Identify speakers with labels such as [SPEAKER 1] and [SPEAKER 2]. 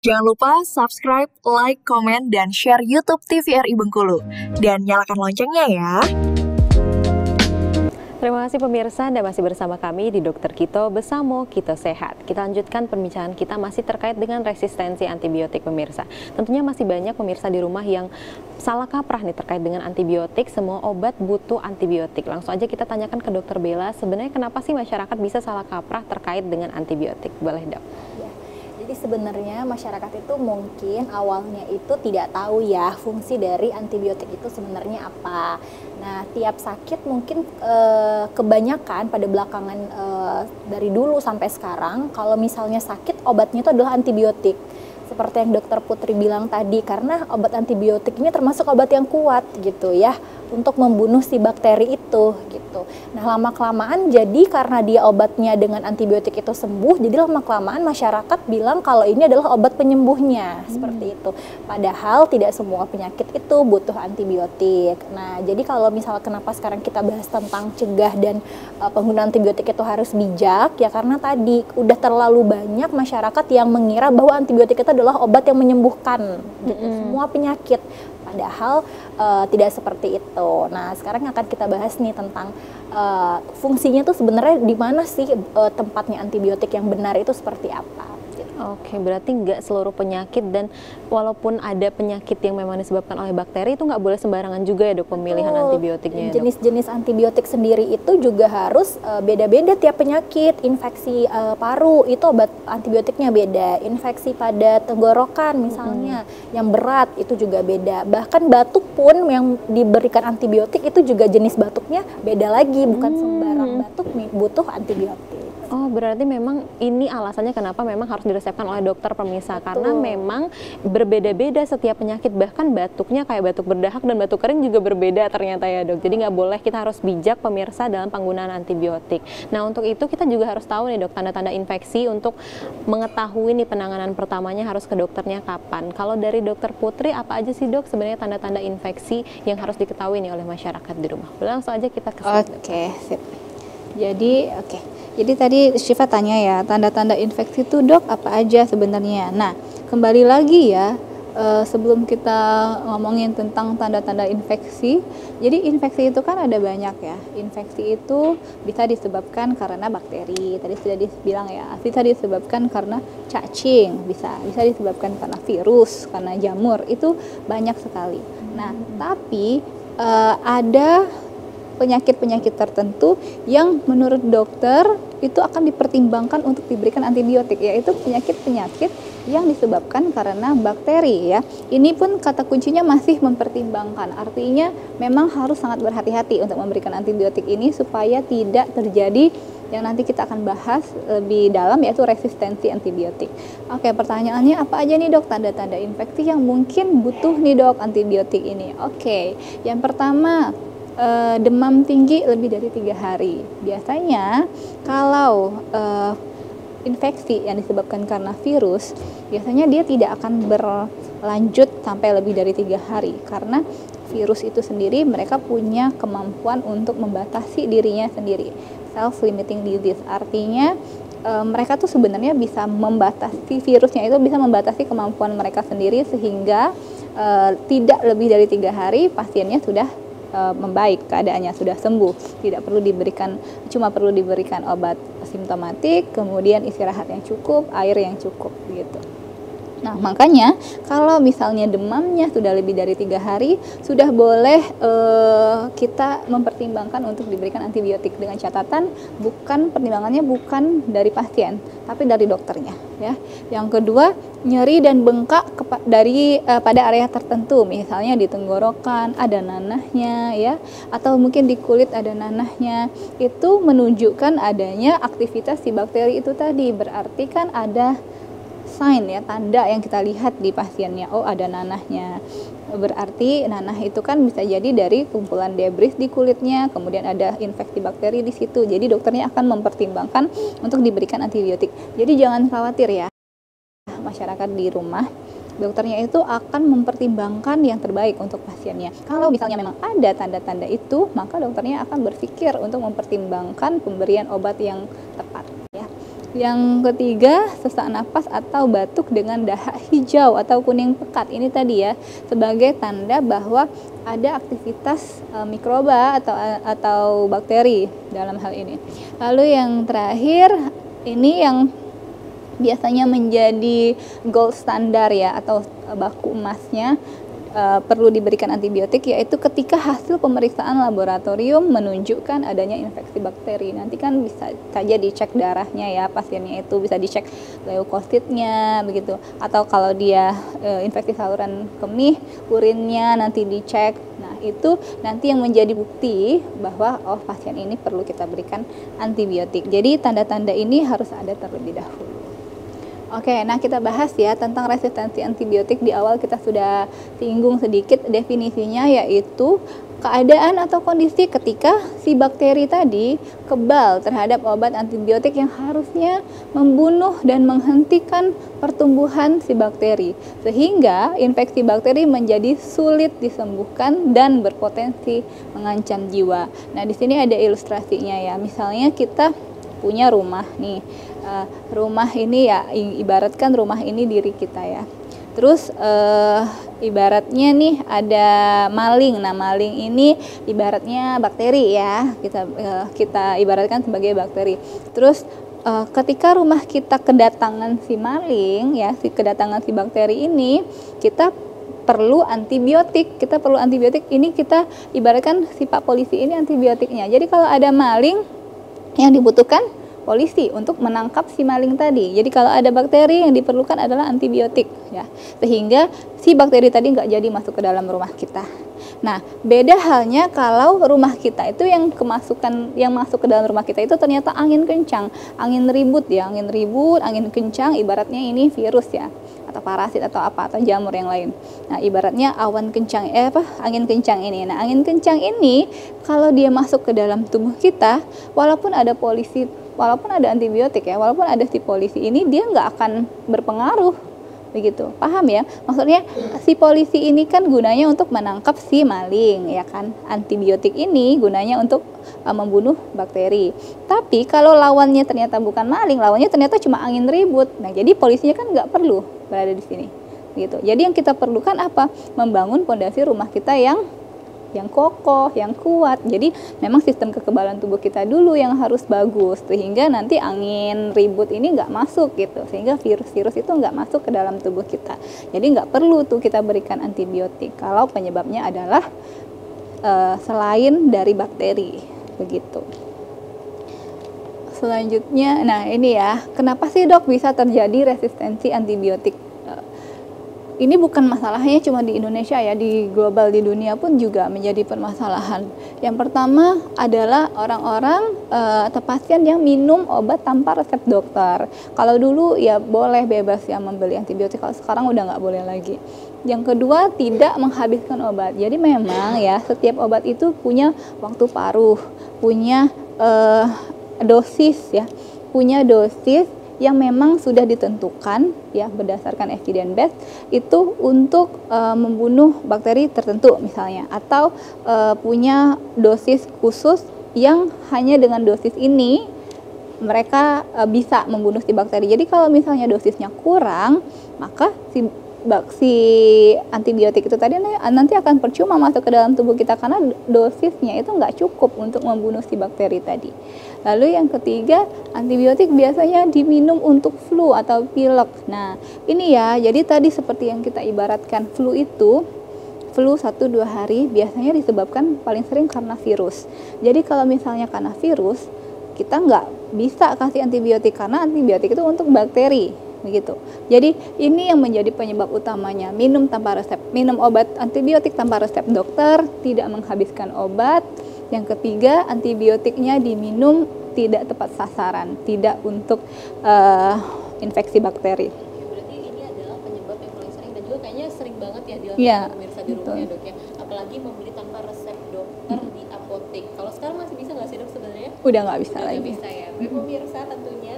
[SPEAKER 1] Jangan lupa subscribe, like, komen, dan share YouTube TVRI Bengkulu. Dan nyalakan loncengnya ya.
[SPEAKER 2] Terima kasih pemirsa, Anda masih bersama kami di Dokter Kito Besamo Kito Sehat. Kita lanjutkan perbincangan kita masih terkait dengan resistensi antibiotik pemirsa. Tentunya masih banyak pemirsa di rumah yang salah kaprah nih terkait dengan antibiotik. Semua obat butuh antibiotik. Langsung aja kita tanyakan ke Dokter Bella, sebenarnya kenapa sih masyarakat bisa salah kaprah terkait dengan antibiotik? Boleh dok?
[SPEAKER 3] Jadi sebenarnya masyarakat itu mungkin awalnya itu tidak tahu ya fungsi dari antibiotik itu sebenarnya apa. Nah, tiap sakit mungkin kebanyakan pada belakangan dari dulu sampai sekarang kalau misalnya sakit obatnya itu adalah antibiotik. Seperti yang Dokter Putri bilang tadi, karena obat antibiotik ini termasuk obat yang kuat gitu ya untuk membunuh si bakteri itu gitu. Nah, lama-kelamaan jadi karena dia obatnya dengan antibiotik itu sembuh, jadi lama-kelamaan masyarakat bilang kalau ini adalah obat penyembuhnya, seperti itu. Padahal tidak semua penyakit itu butuh antibiotik. Nah, jadi kalau misalnya kenapa sekarang kita bahas tentang cegah dan penggunaan antibiotik itu harus bijak, ya karena tadi udah terlalu banyak masyarakat yang mengira bahwa antibiotik itu adalah obat yang menyembuhkan semua penyakit. Padahal tidak seperti itu. Nah, sekarang akan kita bahas nih tentang fungsinya tuh sebenarnya di mana sih tempatnya antibiotik yang benar itu seperti apa.
[SPEAKER 2] Oke, berarti nggak seluruh penyakit, dan walaupun ada penyakit yang memang disebabkan oleh bakteri itu nggak boleh sembarangan juga ya dok pemilihan antibiotiknya ya,
[SPEAKER 3] jenis-jenis antibiotik sendiri itu juga harus beda-beda tiap penyakit. Infeksi paru itu obat antibiotiknya beda, infeksi pada tenggorokan misalnya yang berat itu juga beda, bahkan batuk pun yang diberikan antibiotik itu juga jenis batuknya beda lagi, bukan sembarang batuk nih butuh antibiotik.
[SPEAKER 2] Oh, berarti memang ini alasannya kenapa memang harus diresepkan oleh dokter pemirsa.
[SPEAKER 3] Betul.
[SPEAKER 2] Karena memang berbeda-beda setiap penyakit, bahkan batuknya kayak batuk berdahak dan batuk kering juga berbeda ternyata ya dok. Jadi nggak boleh, kita harus bijak pemirsa dalam penggunaan antibiotik. Nah, untuk itu kita juga harus tahu nih dok, tanda-tanda infeksi. Untuk mengetahui nih penanganan pertamanya harus ke dokternya kapan. Kalau dari Dokter Putri, apa aja sih dok sebenarnya tanda-tanda infeksi yang harus diketahui nih oleh masyarakat di rumah? Langsung aja kita ke sini.
[SPEAKER 4] Oke, sip. Jadi tadi Syifa tanya ya, tanda-tanda infeksi itu dok apa aja sebenarnya. Nah, kembali lagi ya, sebelum kita ngomongin tentang tanda-tanda infeksi, jadi infeksi itu kan ada banyak ya. Infeksi itu bisa disebabkan karena bakteri, tadi sudah dibilang ya, bisa disebabkan karena cacing, bisa disebabkan karena virus, karena jamur, itu banyak sekali. Nah, tapi ada penyakit-penyakit tertentu yang menurut dokter itu akan dipertimbangkan untuk diberikan antibiotik, yaitu penyakit-penyakit yang disebabkan karena bakteri ya. Ini pun kata kuncinya masih mempertimbangkan, artinya memang harus sangat berhati-hati untuk memberikan antibiotik ini supaya tidak terjadi yang nanti kita akan bahas lebih dalam, yaitu resistensi antibiotik. Oke, pertanyaannya apa aja nih dok tanda-tanda infeksi yang mungkin butuh nih dok antibiotik ini? Oke, yang pertama, demam tinggi lebih dari 3 hari. Biasanya kalau infeksi yang disebabkan karena virus, biasanya dia tidak akan berlanjut sampai lebih dari 3 hari, karena virus itu sendiri mereka punya kemampuan untuk membatasi dirinya sendiri, self-limiting disease. Artinya mereka tuh sebenarnya bisa membatasi, virusnya itu bisa membatasi kemampuan mereka sendiri, sehingga tidak lebih dari 3 hari pasiennya sudah membaik, keadaannya sudah sembuh, tidak perlu diberikan, cuma perlu diberikan obat simptomatik, kemudian istirahat yang cukup, air yang cukup gitu. Nah, makanya kalau misalnya demamnya sudah lebih dari 3 hari, sudah boleh kita mempertimbangkan untuk diberikan antibiotik, dengan catatan pertimbangannya bukan dari pasien, tapi dari dokternya ya. Yang kedua, nyeri dan bengkak pada area tertentu, misalnya di tenggorokan ada nanahnya ya, atau mungkin di kulit ada nanahnya, itu menunjukkan adanya aktivitas si bakteri itu tadi. Berarti kan ada sign ya, tanda yang kita lihat di pasiennya, oh ada nanahnya. Berarti nanah itu kan bisa jadi dari kumpulan debris di kulitnya, kemudian ada infeksi bakteri di situ. Jadi dokternya akan mempertimbangkan untuk diberikan antibiotik. Jadi jangan khawatir ya masyarakat di rumah, dokternya itu akan mempertimbangkan yang terbaik untuk pasiennya. Kalau misalnya memang ada tanda-tanda itu, maka dokternya akan berpikir untuk mempertimbangkan pemberian obat yang tepat ya. Yang ketiga, sesak napas atau batuk dengan dahak hijau atau kuning pekat. Ini tadi ya, sebagai tanda bahwa ada aktivitas mikroba atau bakteri dalam hal ini. Lalu yang terakhir, ini yang biasanya menjadi gold standar ya, atau baku emasnya, perlu diberikan antibiotik, yaitu ketika hasil pemeriksaan laboratorium menunjukkan adanya infeksi bakteri. Nanti kan bisa saja dicek darahnya ya, pasiennya itu bisa dicek leukositnya begitu, atau kalau dia infeksi saluran kemih, urinnya nanti dicek. Nah, itu nanti yang menjadi bukti bahwa pasien ini perlu kita berikan antibiotik. Jadi tanda-tanda ini harus ada terlebih dahulu. Oke, nah kita bahas ya tentang resistensi antibiotik. Di awal kita sudah singgung sedikit definisinya, yaitu keadaan atau kondisi ketika si bakteri tadi kebal terhadap obat antibiotik yang harusnya membunuh dan menghentikan pertumbuhan si bakteri, sehingga infeksi bakteri menjadi sulit disembuhkan dan berpotensi mengancam jiwa. Nah, di sini ada ilustrasinya ya. Misalnya kita punya rumah nih, rumah ini ya, ibaratkan rumah ini diri kita ya. Terus ibaratnya nih ada maling. Nah, maling ini ibaratnya bakteri ya, kita ibaratkan sebagai bakteri. Terus ketika rumah kita kedatangan si maling ya, kedatangan si bakteri ini, kita perlu antibiotik. Ini kita ibaratkan si Pak Polisi ini antibiotiknya. Jadi kalau ada maling, yang dibutuhkan polisi untuk menangkap si maling tadi. Jadi kalau ada bakteri, yang diperlukan adalah antibiotik ya, sehingga si bakteri tadi nggak jadi masuk ke dalam rumah kita. Nah, beda halnya kalau rumah kita itu yang masuk ke dalam rumah kita itu ternyata angin kencang, angin ribut, angin kencang, ibaratnya ini virus ya, atau parasit atau apa, atau jamur yang lain. Nah, ibaratnya awan kencang angin kencang ini. Nah, angin kencang ini kalau dia masuk ke dalam tubuh kita, walaupun ada antibiotik ya, walaupun ada si polisi ini, dia nggak akan berpengaruh begitu. Paham ya? Maksudnya si polisi ini kan gunanya untuk menangkap si maling ya kan. Antibiotik ini gunanya untuk membunuh bakteri. Tapi kalau lawannya ternyata bukan maling, lawannya ternyata cuma angin ribut. Nah, jadi polisinya kan nggak perlu berada di sini. Gitu. Jadi yang kita perlukan apa? Membangun pondasi rumah kita yang kokoh, yang kuat. Jadi memang sistem kekebalan tubuh kita dulu yang harus bagus, sehingga nanti angin ribut ini nggak masuk gitu, sehingga virus-virus itu nggak masuk ke dalam tubuh kita. Jadi nggak perlu tuh kita berikan antibiotik kalau penyebabnya adalah selain dari bakteri begitu. Selanjutnya, nah ini ya, kenapa sih dok bisa terjadi resistensi antibiotik? Ini bukan masalahnya cuma di Indonesia ya, di global, di dunia pun juga menjadi permasalahan. Yang pertama adalah orang-orang atau pasien yang minum obat tanpa resep dokter. Kalau dulu ya boleh bebas ya membeli antibiotik, kalau sekarang udah nggak boleh lagi. Yang kedua, tidak menghabiskan obat. Jadi memang ya setiap obat itu punya waktu paruh, punya dosis ya, punya dosis yang memang sudah ditentukan ya berdasarkan evidence based itu untuk membunuh bakteri tertentu misalnya, atau punya dosis khusus yang hanya dengan dosis ini mereka bisa membunuh si bakteri. Jadi kalau misalnya dosisnya kurang, maka si antibiotik itu tadi nanti akan percuma masuk ke dalam tubuh kita karena dosisnya itu nggak cukup untuk membunuh si bakteri tadi. Lalu yang ketiga, antibiotik biasanya diminum untuk flu atau pilek. Nah ini ya, jadi tadi seperti yang kita ibaratkan, flu 1-2 hari biasanya disebabkan paling sering karena virus. Jadi kalau misalnya karena virus, kita nggak bisa kasih antibiotik karena antibiotik itu untuk bakteri begitu. Jadi ini yang menjadi penyebab utamanya, minum tanpa resep, minum obat antibiotik tanpa resep dokter, tidak menghabiskan obat. Yang ketiga, antibiotiknya diminum tidak tepat sasaran, tidak untuk infeksi bakteri.
[SPEAKER 2] Berarti ini adalah penyebab yang paling sering dan juga kayaknya sering banget ya dilakukan pemirsa di rumah ya dok ya. Apalagi membeli tanpa resep dokter di apotek. Kalau sekarang masih bisa nggak sih dok sebenarnya?
[SPEAKER 4] Udah nggak bisa lagi.
[SPEAKER 2] Bisa ya. Pemirsa tentunya